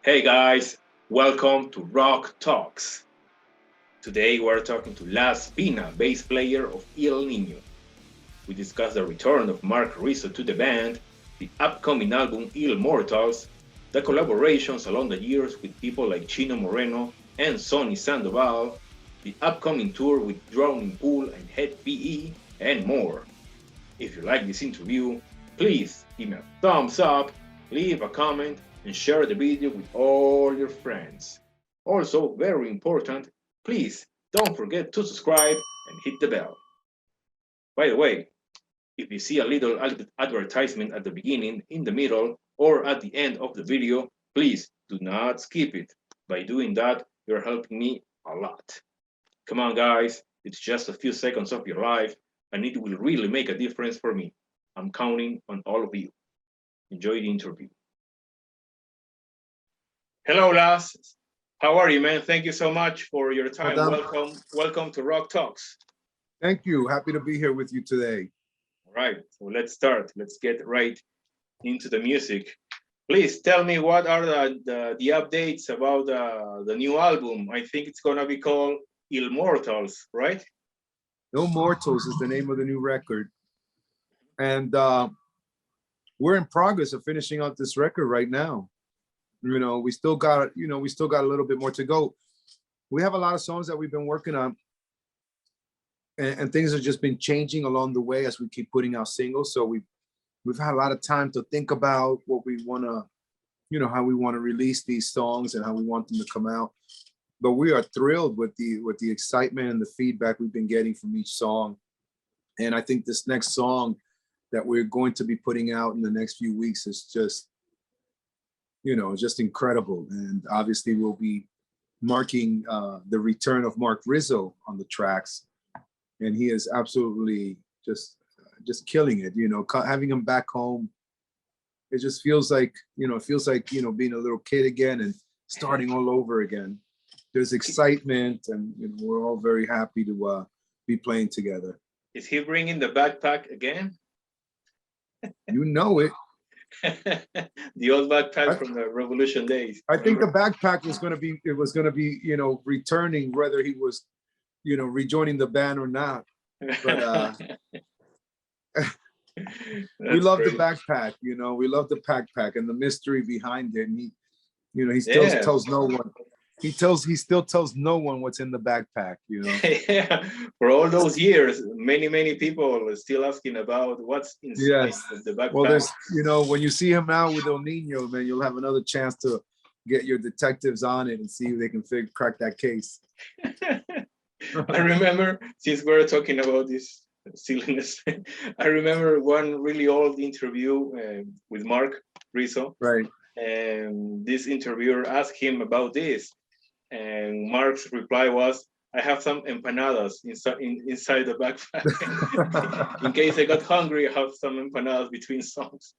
Hey guys, welcome to Rock Talks. Today we're talking to Laz Pina, bass player of NIñO. We discuss the return of Marc Rizzo to the band, the upcoming album Illmortals, the collaborations along the years with people like Chino Moreno and Sonny Sandoval, the upcoming tour with Drowning Pool and Head PE, and more. If you like this interview, please give me a thumbs up, leave a comment, and share the video with all your friends. Also, very important, please don't forget to subscribe and hit the bell. By the way, if you see a little advertisement at the beginning, in the middle, or at the end of the video, please do not skip it. By doing that, you're helping me a lot. Come on, guys, it's just a few seconds of your life, and it will really make a difference for me. I'm counting on all of you. Enjoy the interview. Hello, Laz. How are you, man? Thank you so much for your time. Welcome to Rock Talks. Thank you. Happy to be here with you today. All right, so let's start. Let's get right into the music. Please tell me what are the updates about the new album. I think it's gonna be called Illmortals, right? Illmortals is the name of the new record. And we're in progress of finishing out this record right now. We still got a little bit more to go. We have a lot of songs that we've been working on, and things have just been changing along the way as we keep putting out singles. So we've had a lot of time to think about what we want to, how we want to release these songs and how we want them to come out. But we are thrilled with the excitement and the feedback we've been getting from each song. And I think this next song that we're going to be putting out in the next few weeks is just incredible. And obviously we'll be marking the return of Marc Rizzo on the tracks. And he is absolutely just killing it. Having him back home, it just feels like, being a little kid again and starting all over again. There's excitement, and we're all very happy to be playing together. Is he bringing the backpack again? You know it. The old backpack from the Revolution days. I think the backpack was going to be, returning, whether he was, rejoining the band or not. But we love the backpack. We love the backpack and the mystery behind it. And he still tells no one. He still tells no one what's in the backpack. Yeah, for all those years, many people are still asking about what's inside the backpack. Well, there's, when you see him now with El Nino, man, you'll have another chance to get your detectives on it and see if they can crack that case. I remember, since we're talking about this silliness, I remember one really old interview with Marc Rizzo. Right. And this interviewer asked him about this. And Marc's reply was, I have some empanadas inside the backpack. In case I got hungry, I have some empanadas between songs.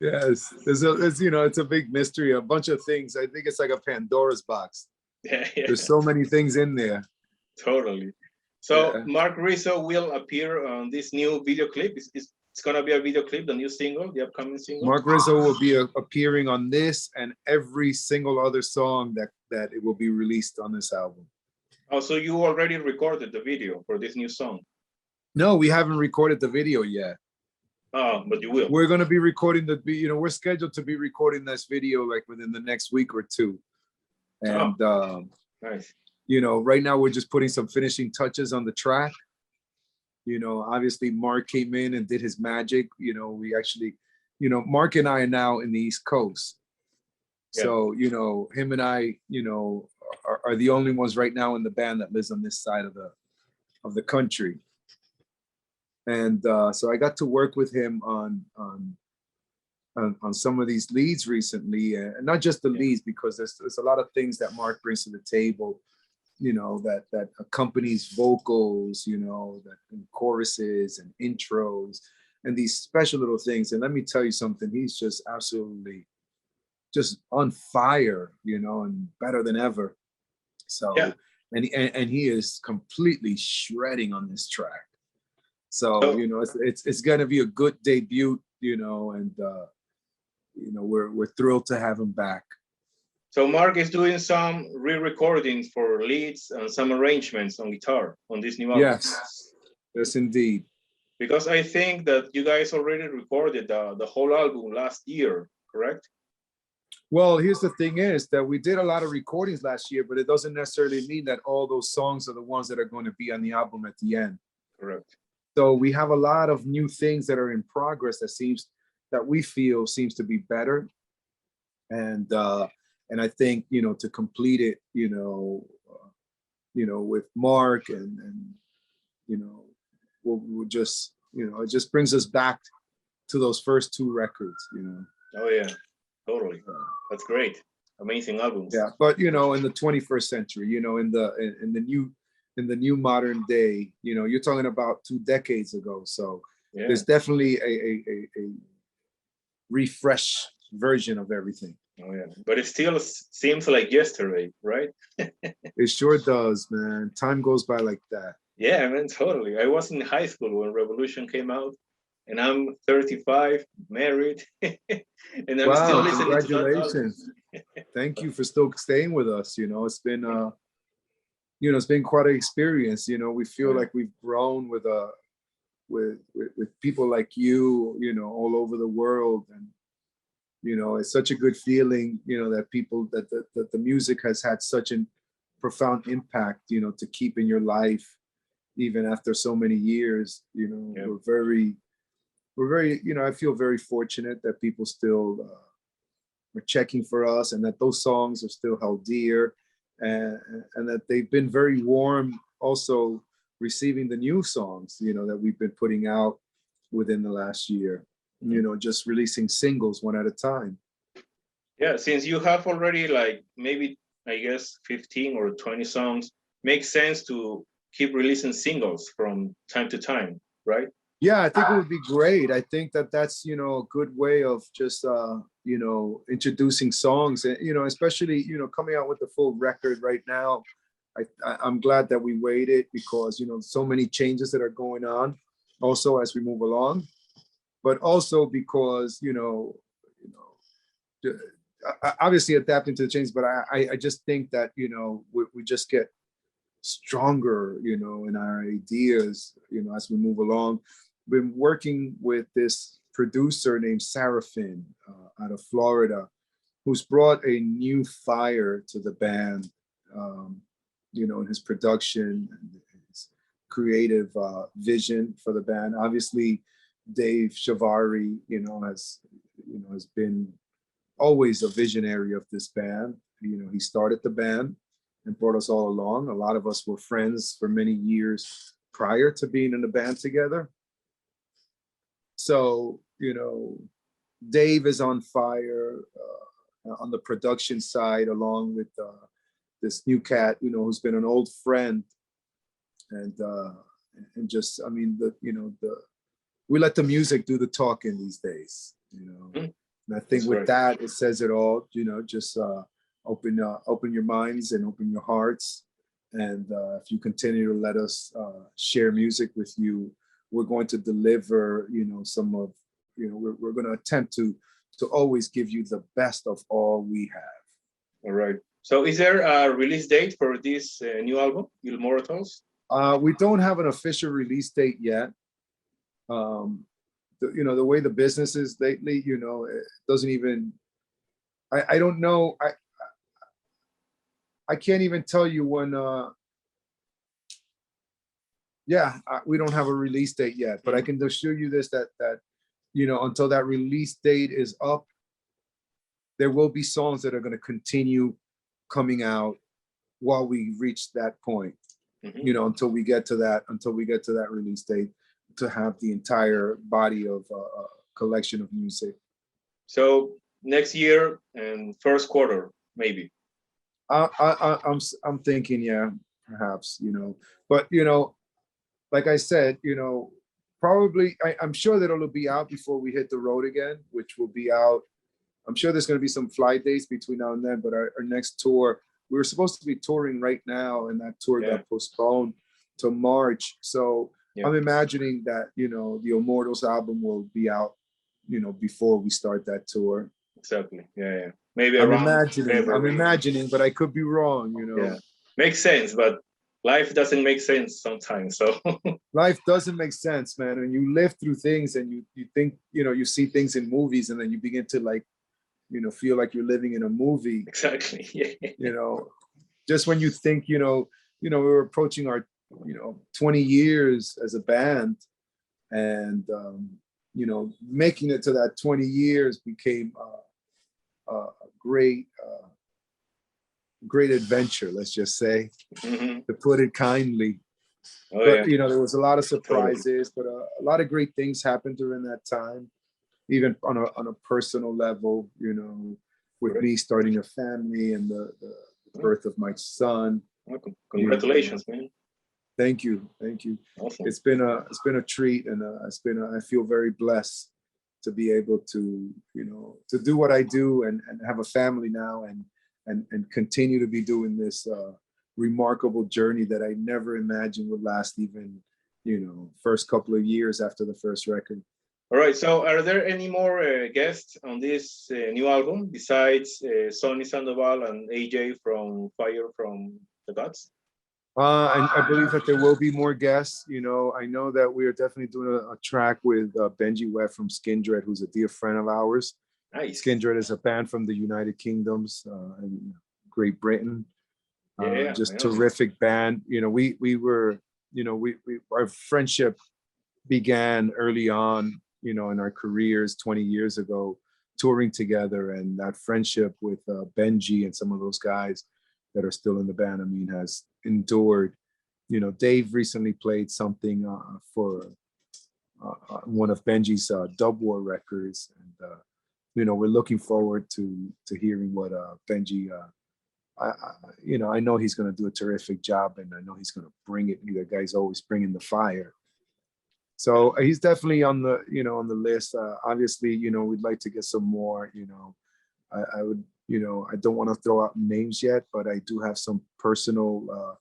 Yes, it's a big mystery, a bunch of things. I think it's like a Pandora's box. Yeah. There's so many things in there. Totally. So Marc Rizzo will appear on this new video clip. It's going to be a video clip, the new single, the upcoming single. Marc Rizzo will be appearing on this and every single other song that it will be released on this album. Oh, so you already recorded the video for this new song? No, we haven't recorded the video yet. Oh, but you will. We're going to be recording we're scheduled to be recording this video like within the next week or two. And nice. Right now we're just putting some finishing touches on the track. Obviously Marc came in and did his magic. We actually, Marc and I are now in the East Coast. Yeah. So, him and I, are the only ones right now in the band that lives on this side of the country. And so I got to work with him on some of these leads recently, and not just the leads, because there's a lot of things that Marc brings to the table. That accompanies vocals, that and choruses and intros and these special little things. And let me tell you something, he's just absolutely just on fire, and better than ever. So, and he is completely shredding on this track. So, it's going to be a good debut, and we're thrilled to have him back. So Mark is doing some re-recordings for leads and some arrangements on guitar on this new album. Yes, indeed. Because I think that you guys already recorded the whole album last year, correct? Well, here's the thing is that we did a lot of recordings last year, but it doesn't necessarily mean that all those songs are the ones that are going to be on the album at the end. Correct. So we have a lot of new things that are in progress that we feel seems to be better. And I think, to complete it, with Mark and we'll just, it just brings us back to those first two records, Oh yeah, totally. That's great. Amazing albums. Yeah, but in the 21st century, in the new modern day, you're talking about 2 decades ago. So yeah. There's definitely a refresh version of everything. Oh yeah, but it still seems like yesterday, right? It sure does, man. Time goes by like that. Yeah, man, totally. I was in high school when Revolution came out, and I'm 35, married, and I'm still listening to that. Congratulations. Thank you for still staying with us. It's been it's been quite an experience. We feel like we've grown with people like you, all over the world. And it's such a good feeling, that the music has had such a profound impact, to keep in your life, even after so many years. We're very, I feel very fortunate that people still are checking for us, and that those songs are still held dear, and that they've been very warm also receiving the new songs, that we've been putting out within the last year. Just releasing singles one at a time. Yeah, since you have already maybe I guess 15 or 20 songs, makes sense to keep releasing singles from time to time, right? Yeah, I think it would be great. I think that's a good way of just introducing songs, and especially coming out with the full record right now. I'm glad that we waited, because so many changes that are going on also as we move along. But also because, obviously adapting to the change, but I just think that, we just get stronger, in our ideas, as we move along. Been working with this producer named Sarafin out of Florida, who's brought a new fire to the band, in his production and his creative vision for the band. Obviously, Dave Chavari, has been always a visionary of this band. He started the band and brought us all along. A lot of us were friends for many years prior to being in the band together. So, Dave is on fire on the production side, along with this new cat, who's been an old friend. And just, we let the music do the talking these days, And I think with that, it says it all, just open your minds and open your hearts. And if you continue to let us share music with you, we're going to deliver, some of, we're going to attempt to always give you the best of all we have. All right. So is there a release date for this new album, Illmortals? We don't have an official release date yet. The way the business is lately, it doesn't even, I don't know. I can't even tell you when, we don't have a release date yet, but I can assure you this, that until that release date is up, there will be songs that are going to continue coming out while we reach that point, until we get to that release date, to have the entire body of collection of music. So next year and first quarter, maybe. I'm thinking, yeah, perhaps, but like I said, probably I'm sure that it'll be out before we hit the road again, which will be out. I'm sure there's going to be some flight dates between now and then, but our next tour, we were supposed to be touring right now, and that tour got postponed to March. So I'm imagining that, the Immortals album will be out, before we start that tour. Exactly. Yeah, yeah. Maybe I'm around imagining. I'm February. imagining, but I could be wrong. You know, Yeah, makes sense, but life doesn't make sense sometimes. So life doesn't make sense, man. And you live through things, and you think, you know, you see things in movies, and then you begin to, like, you know, feel like you're living in a movie. exactly. Yeah. You know, just when you think, we were approaching our, 20 years as a band, and making it to that 20 years became a great adventure, let's just say, Mm-hmm. to put it kindly. Oh But yeah, there was a lot of totally. surprises, but a lot of great things happened during that time, even on a personal level, with Great. me starting a family and the Oh, birth of my son. congratulations, man. Thank you, thank you. Awesome. It's been a treat, and I feel very blessed to be able to to do what I do, and have a family now, and continue to be doing this remarkable journey that I never imagined would last even first couple of years after the first record. All right. So, are there any more guests on this new album besides Sonny Sandoval and AJ from Fire from the Gods? I believe that there will be more guests. I know that we are definitely doing a track with Benji Webb from Skindred, who's a dear friend of ours. Nice. Skindred is a band from the United Kingdoms and Great Britain. Yeah, Just I know. terrific band. We were, our friendship began early on, in our careers 20 years ago, touring together, and that friendship with Benji and some of those guys that are still in the band, I mean, has endured. Dave recently played something for one of Benji's Dub War records, and we're looking forward to hearing what Benji. I know he's going to do a terrific job, and I know he's going to bring it. The guy's always bringing the fire. So he's definitely on the on the list. Obviously, we'd like to get some more. I would, I don't want to throw out names yet, but I do have some personal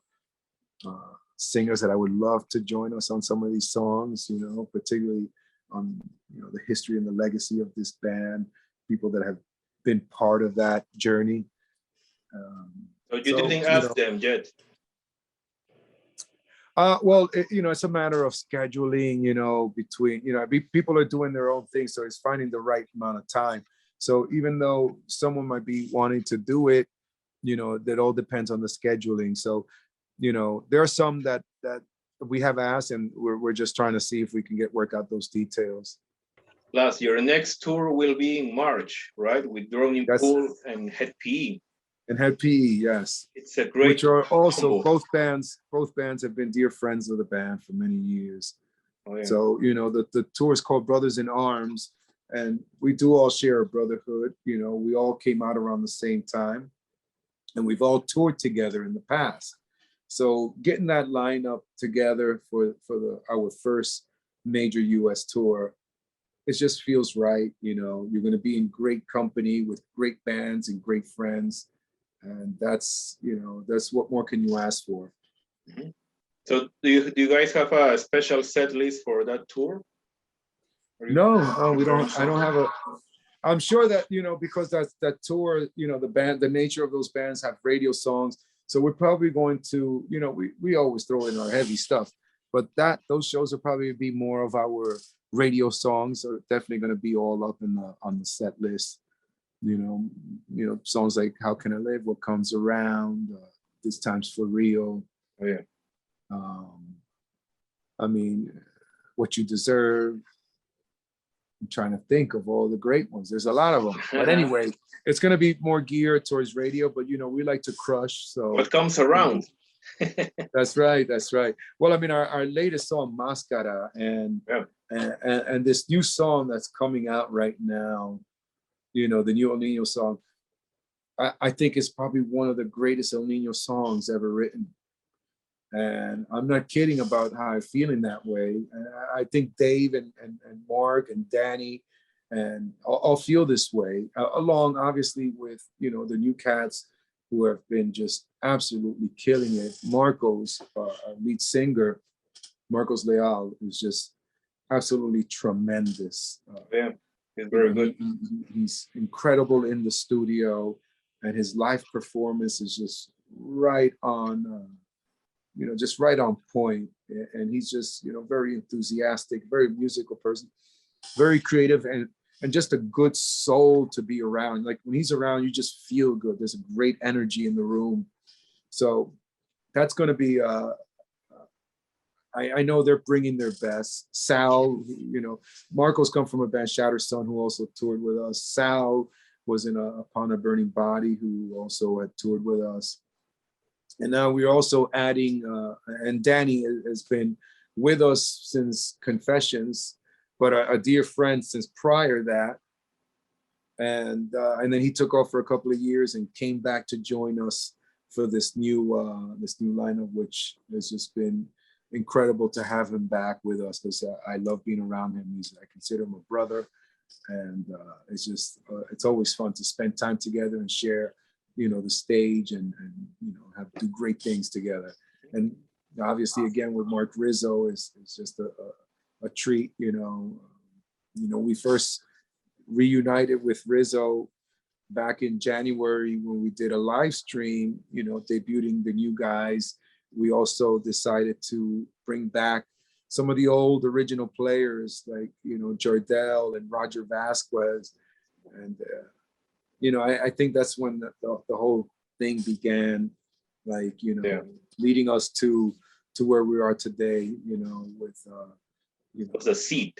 singers that I would love to join us on some of these songs. Particularly on the history and the legacy of this band, people that have been part of that journey. So you didn't ask them yet? Well, it's a matter of scheduling, between, people are doing their own thing. So it's finding the right amount of time. So even though someone might be wanting to do it, that all depends on the scheduling. So, there are some that we have asked, and we're just trying to see if we can work out those details. Plus, your next tour will be in March, right? With Drowning Pool and Head PE. And Head PE, yes. It's a great. Which are also combo. both bands have been dear friends of the band for many years. Oh, yeah. So the tour is called Brothers in Arms, and we do all share a brotherhood. We all came out around the same time, and we've all toured together in the past. So getting that lineup together for our first major U.S. tour, it just feels right. You're going to be in great company with great bands and great friends. And that's what more can you ask for? Mm-hmm. So do you guys have a special set list for that tour? No, we don't. I don't have a. I'm sure that because that tour, the nature of those bands have radio songs. So we're probably going to, we always throw in our heavy stuff, but those shows will probably be more of our radio songs. Are definitely going to be all up on the set list. Songs like "How Can I Live," "What Comes Around," "This Time's for Real." Oh, yeah. I mean, "What You Deserve." I'm trying to think of all the great ones. There's a lot of them, but anyway, it's going to be more geared towards radio. But we like to crush. So what comes around? That's right. That's right. Well, I mean, our latest song, "Mascara," and this new song that's coming out right now. The new El Nino song, I think is probably one of the greatest El Nino songs ever written. And I'm not kidding about how I feel in that way. And I think Dave and Mark and Danny and all feel this way, along obviously with, the new cats who have been just absolutely killing it. Marcos, our lead singer, Marcos Leal, is just absolutely tremendous. It's You know, very good. he's incredible in the studio, and his live performance is just right on, you know, just right on point. And he's just, you know, very enthusiastic, very musical person, very creative, and just a good soul to be around. Like when he's around, you just feel good. There's a great energy in the room. So that's going to be, I know they're bringing their best. Sal, you know, Marco's come from a band, Shattered Sun, who also toured with us. Sal was in Upon a Burning Body, who also had toured with us. And now we're also adding, and Danny has been with us since Confessions, but a dear friend since prior that. And then he took off for a couple of years and came back to join us for this new lineup, which has just been incredible to have him back with us, because I love being around him. I consider him a brother, and it's just it's always fun to spend time together and share, you know, the stage, and you know, do great things together. And obviously, again, with Marc Rizzo is just a treat. You know, we first reunited with Rizzo back in January when we did a live stream, you know, debuting the new guys. We also decided to bring back some of the old original players, like, you know, Jordell and Roger Vasquez. And, you know, I think that's when the whole thing began, like, you know, leading us to where we are today, you know, with, you know. It was a seed.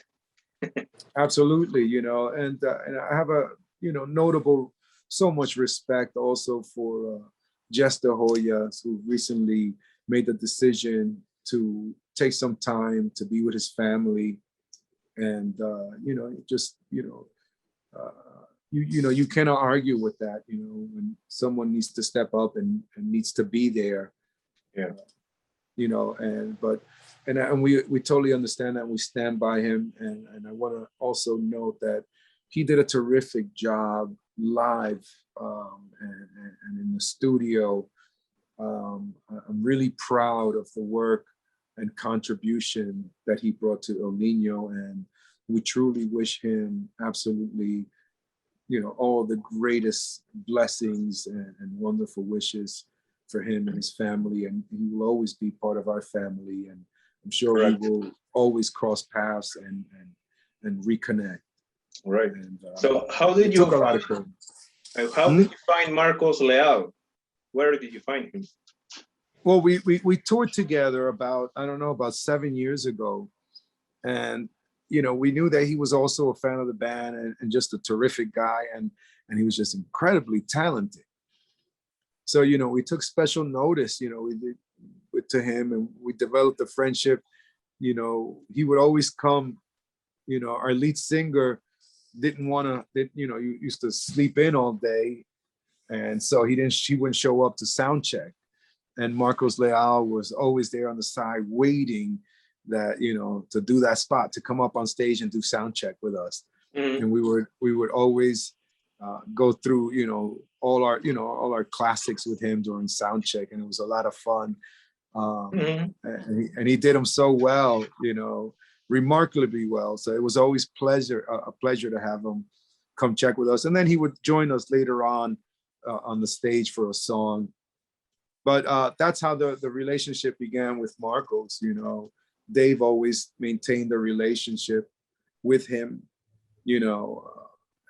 Absolutely, you know, and I have a, you know, notable, so much respect also for Jess De Hoya, who recently made the decision to take some time to be with his family. And, you know, just, you know, you know, you cannot argue with that, you know, when someone needs to step up and needs to be there. Yeah. You know, and we totally understand that. We stand by him. And I want to also note that he did a terrific job live, and in the studio. I'm really proud of the work and contribution that he brought to El Nino, and we truly wish him absolutely, you know, all the greatest blessings and wonderful wishes for him and his family. And he will always be part of our family, and I'm sure we will always cross paths and reconnect. Right. And, so how did you find, find Marcos Leal? Where did you find him? Well, we toured together about 7 years ago. And, you know, we knew that he was also a fan of the band, and just a terrific guy. And he was just incredibly talented. So, you know, we took special notice, you know, to him, and we developed a friendship. You know, he would always come, you know, our lead singer didn't want to, you know, you used to sleep in all day. And so she wouldn't show up to sound check. And Marcos Leal was always there on the side waiting that, you know, to do that spot, to come up on stage and do sound check with us. Mm-hmm. And we would always go through, you know, all our classics with him during sound check. And it was a lot of fun. And he did them so well, you know, remarkably well. So it was always a pleasure to have him come check with us. And then he would join us later on the stage for a song. But that's how the relationship began with Marcos. You know, Dave always maintained a relationship with him, you know,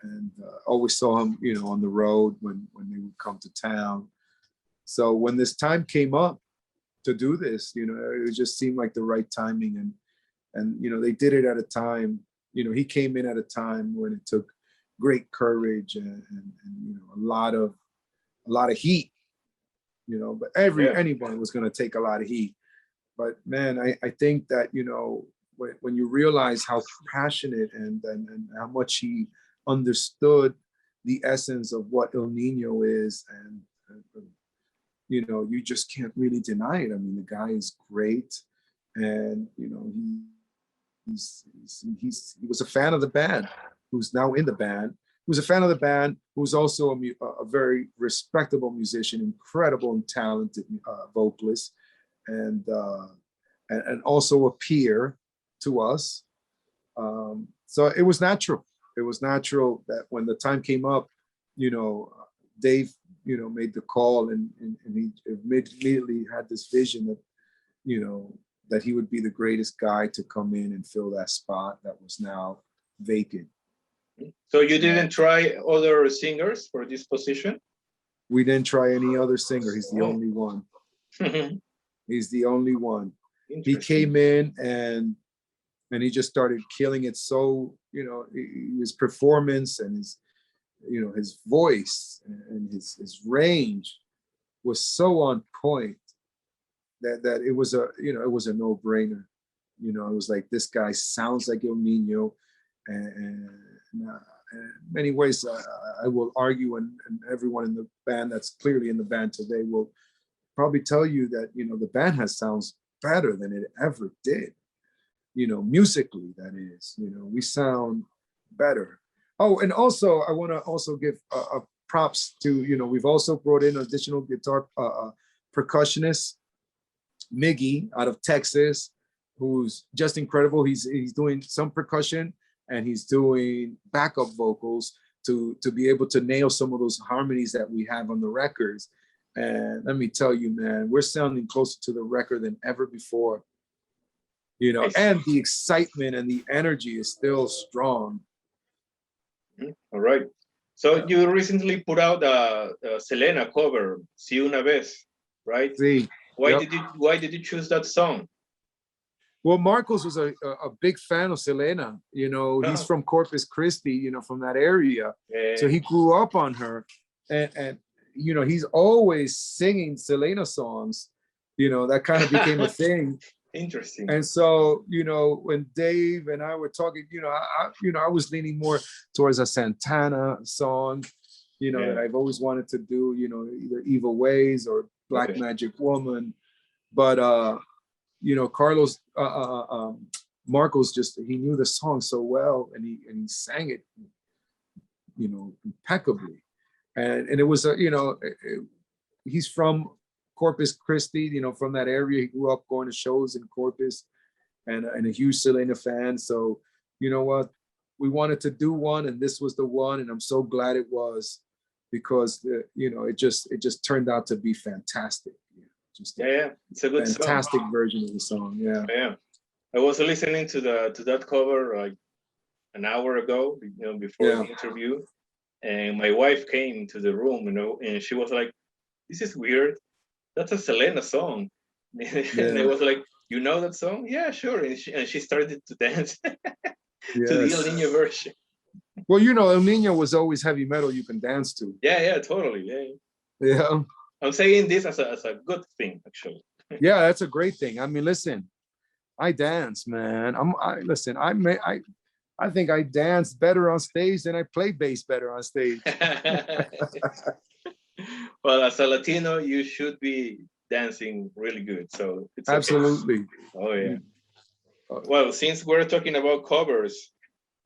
and always saw him, you know, on the road when they would come to town. So when this time came up to do this, you know, it just seemed like the right timing. And you know, they did it at a time, you know, he came in at a time when it took great courage and you know, a lot of heat, you know, but anyone was going to take a lot of heat. But man, I think that, you know, when you realize how passionate and how much he understood the essence of what El Nino is, and you know, you just can't really deny it. I mean, the guy is great, and you know, he was a fan of the band, who's now in the band, who's a fan of the band, who's also a very respectable musician, incredible and talented vocalist, and also a peer to us. So it was natural. natural that when the time came up, Dave, made the call, and he immediately had this vision that, that he would be the greatest guy to come in and fill that spot that was now vacant. So you didn't try other singers for this position? We didn't try any other singer. He's the only one. He's the only one. He came in and he just started killing it. So, his performance and his voice and his range was so on point that it was a no-brainer. It was like, this guy sounds like El Nino, and in many ways, I will argue, and everyone in the band that's clearly in the band today will probably tell you that, the band sounds better than it ever did, musically, that is. We sound better. Oh, and also, I want to also give props to, we've also brought in additional guitar percussionist, Miggy, out of Texas, who's just incredible. He's doing some percussion, and he's doing backup vocals to be able to nail some of those harmonies that we have on the records. And let me tell you, man, we're sounding closer to the record than ever before. And the excitement and the energy is still strong. All right. So you recently put out a Selena cover, Si Una Vez, right? Sí. Why did you choose that song? Well, Marcos was a big fan of Selena. He's from Corpus Christi, from that area. So he grew up on her, and he's always singing Selena songs. That kind of became a thing. Interesting. And so, when Dave and I were talking, I was leaning more towards a Santana song, that I've always wanted to do, either Evil Ways or Black Magic Woman. But Carlos Marcos, he knew the song so well, and he sang it, impeccably. And it was he's from Corpus Christi, from that area. He grew up going to shows in Corpus, and a huge Selena fan. So, what, we wanted to do one, and this was the one, and I'm so glad it was, because it just turned out to be fantastic. Just it's a good fantastic song. Version of the song. Yeah. I was listening to that cover like an hour ago, before the interview, and my wife came to the room, and she was like, "This is weird. That's a Selena song." And I was like, "You know that song?" "Yeah, sure." And she started to dance to the El Nino version. Well, El Nino was always heavy metal you can dance to. Yeah, totally. Yeah. I'm saying this as a good thing, actually. Yeah, that's a great thing. I mean, listen, I dance, man. I think I dance better on stage than I play bass better on stage. Well, as a Latino, you should be dancing really good. So it's absolutely. Okay. Oh yeah. Well, since we're talking about covers,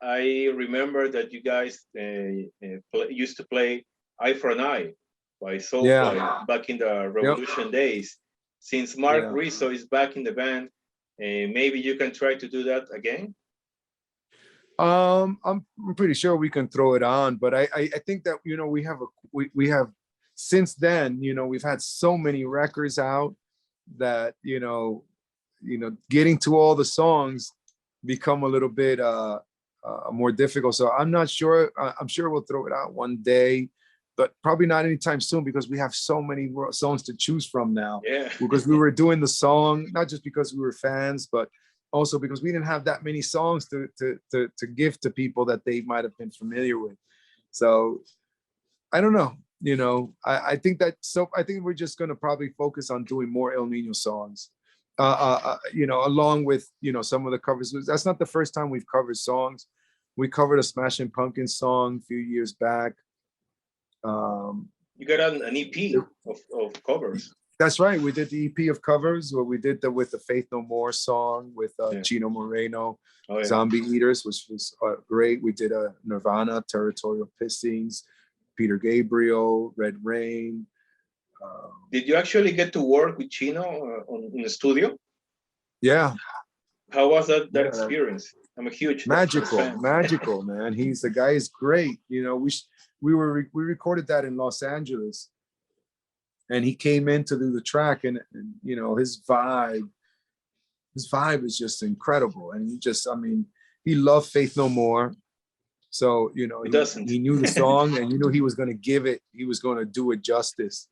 I remember that you guys used to play "Eye for an Eye" by Soulfly back in the Revolution days. Since Marc Rizzo is back in the band, maybe you can try to do that again. I'm pretty sure we can throw it on, but I think that we have since then, we've had so many records out that getting to all the songs become a little bit more difficult. So I'm not sure. I'm sure we'll throw it out one day, but probably not anytime soon, because we have so many songs to choose from now. Yeah. Because we were doing the song, not just because we were fans, but also because we didn't have that many songs to give to people that they might have been familiar with. So I don't know. I think we're just going to probably focus on doing more El Nino songs, along with, some of the covers. That's not the first time we've covered songs. We covered a Smashing Pumpkins song a few years back. You got an EP of covers. That's right. We did the EP of covers. Well, we did with the Faith No More song with Chino Moreno, Zombie Eaters, which was great. We did a Nirvana, Territorial Pissings, Peter Gabriel, Red Rain. Did you actually get to work with Chino in the studio? Yeah. How was that experience? I'm a huge magical, man. The guy is great. You know, we recorded that in Los Angeles, and he came in to do the track, and you know, his vibe is just incredible. And he loved Faith No More. So, you know, he knew the song, and you knew he was going to do it justice.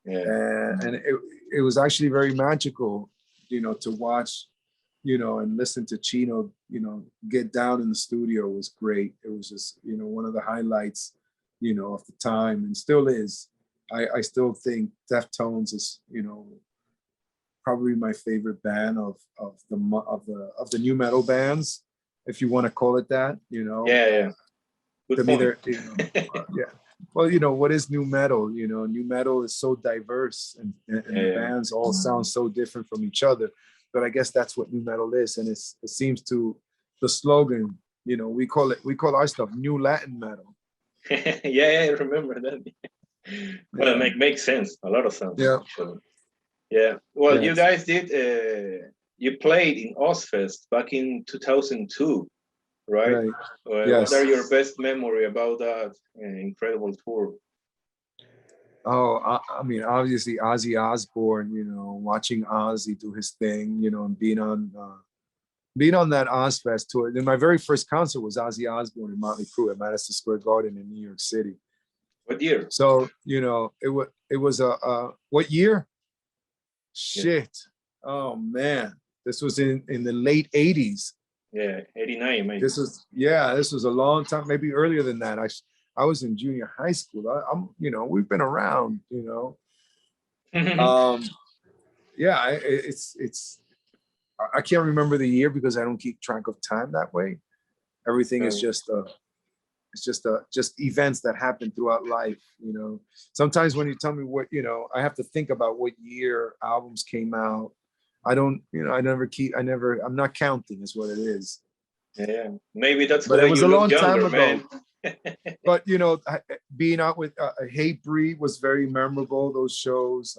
Yeah. And it was actually very magical, you know, to watch, you know, and listen to Chino, you know, get down in the studio was great. It was just, you know, one of the highlights, you know, of the time, and still is. I still think Deftones is, you know, probably my favorite band of the new metal bands, if you want to call it that, you know. Yeah. To me, they're, you know, yeah. Well, you know, what is new metal? You know, new metal is so diverse, and the bands all sound so different from each other. But I guess that's what new metal is, and it seems to the slogan. You know, we call our stuff new Latin metal. Yeah, I remember that. Well, it makes sense. A lot of sense. Yeah. Actually. Yeah. Well, you guys did. You played in Ozfest back in 2002, right? Yes. What are your best memory about that incredible tour? Oh, I mean, obviously Ozzy Osbourne. You know, watching Ozzy do his thing. You know, and being on that Ozfest tour. Then my very first concert was Ozzy Osbourne and Motley Crue at Madison Square Garden in New York City. What year? So, you know, it was what year? Shit. Yeah. Oh man. This was in the late 80s. Yeah, 89 maybe. This was a long time, maybe earlier than that. I was in junior high school. I'm you know, we've been around, you know. Yeah, it's I can't remember the year because I don't keep track of time that way. Everything is just events that happen throughout life, you know. Sometimes when you tell me what, you know, I have to think about what year albums came out. I don't, you know, I'm not counting is what it is. Yeah, maybe that's but the way it was you a long look time younger, ago. Man. But, you know, being out with Hatebreed was very memorable, those shows.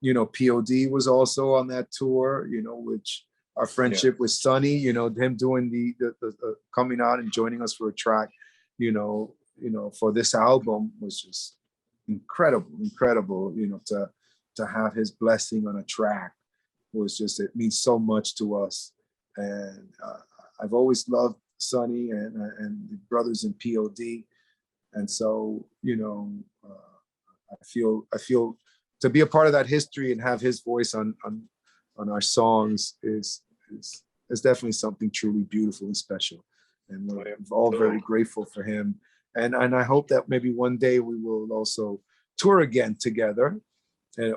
You know, POD was also on that tour, you know, which our friendship with Sonny, you know, him doing the coming out and joining us for a track, you know, for this album was just incredible, you know, to have his blessing on a track was just, it means so much to us. And I've always loved Sonny and the brothers in POD. And so, you know, I feel to be a part of that history and have his voice on our songs is definitely something truly beautiful and special. And we're all very grateful for him. And I hope that maybe one day we will also tour again together,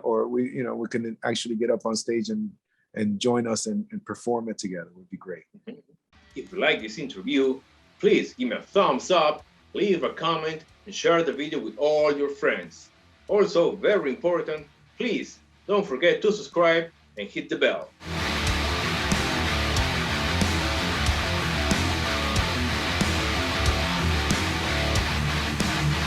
or we can actually get up on stage and join us and perform it together. It would be great. If you like this interview, please give me a thumbs up, leave a comment, and share the video with all your friends. Also, very important, please don't forget to subscribe and hit the bell.